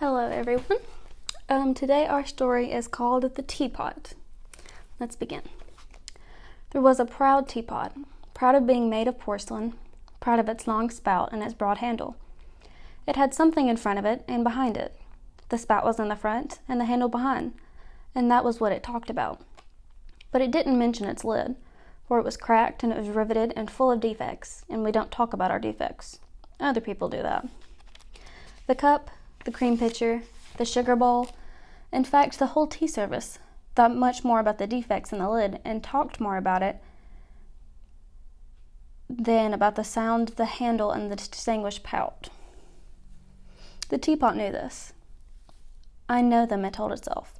Hello everyone. Today our story is called The Teapot. Let's begin. There was a proud teapot, proud of being made of porcelain, proud of its long spout and its broad handle. It had something in front of it and behind it. The spout was in the front and the handle behind, and that was what it talked about. But it didn't mention its lid, for it was cracked and it was riveted and full of defects, and we don't talk about our defects. Other people do that. The cup, the cream pitcher, the sugar bowl, in fact, the whole tea service, thought much more about the defects in the lid and talked more about it than about the sound, the handle, and the distinguished pout. The teapot knew this. I know them, it told itself,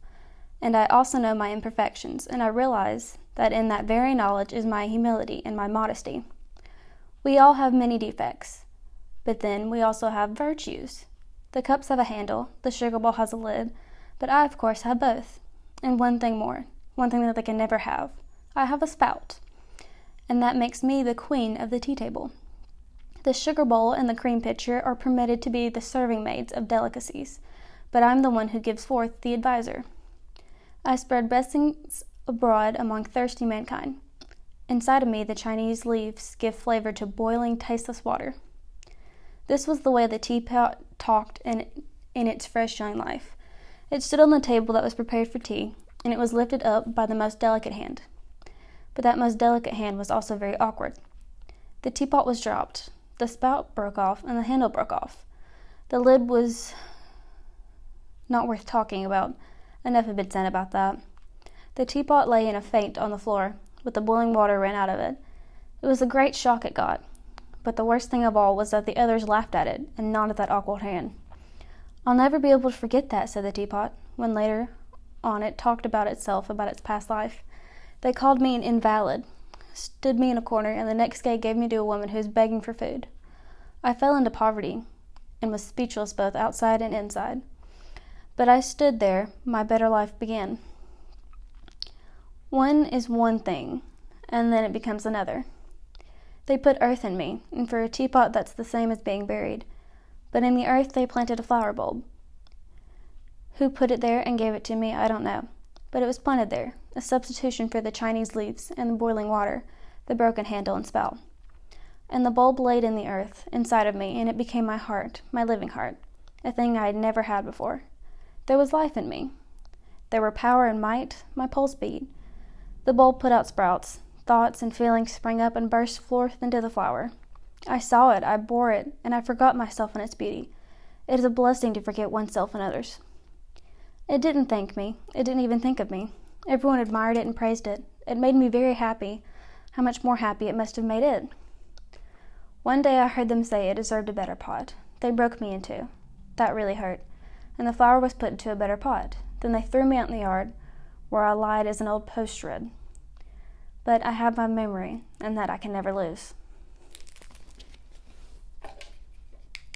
and I also know my imperfections, and I realize that in that very knowledge is my humility and my modesty. We all have many defects, but then we also have virtues. The cups have a handle, the sugar bowl has a lid, but I, of course, have both. And one thing more, one thing that they can never have. I have a spout, and that makes me the queen of the tea table. The sugar bowl and the cream pitcher are permitted to be the serving maids of delicacies, but I'm the one who gives forth the advisor. I spread blessings abroad among thirsty mankind. Inside of me, the Chinese leaves give flavor to boiling, tasteless water. This was the way the teapot talked in its fresh young life. It stood on the table that was prepared for tea, and it was lifted up by the most delicate hand. But that most delicate hand was also very awkward. The teapot was dropped, the spout broke off, and the handle broke off. The lid was not worth talking about. Enough had been said about that. The teapot lay in a faint on the floor, with the boiling water ran out of it. It was a great shock it got. But the worst thing of all was that the others laughed at it, and not at that awkward hand. I'll never be able to forget that, said the teapot, when later on it talked about itself, about its past life. They called me an invalid, stood me in a corner, and the next day gave me to a woman who was begging for food. I fell into poverty, and was speechless both outside and inside. But I stood there, my better life began. One is one thing, and then it becomes another. They put earth in me, and for a teapot that's the same as being buried. But in the earth they planted a flower bulb. Who put it there and gave it to me, I don't know. But it was planted there, a substitution for the Chinese leaves and the boiling water, the broken handle and spout. And the bulb laid in the earth, inside of me, and it became my heart, my living heart, a thing I had never had before. There was life in me. There were power and might, my pulse beat. The bulb put out sprouts. Thoughts and feelings sprang up and burst forth into the flower. I saw it, I bore it, and I forgot myself in its beauty. It is a blessing to forget oneself and others. It didn't thank me. It didn't even think of me. Everyone admired it and praised it. It made me very happy. How much more happy it must have made it. One day I heard them say it deserved a better pot. They broke me in two. That really hurt. And the flower was put into a better pot. Then they threw me out in the yard, where I lied as an old post shred. But I have my memory, and that I can never lose.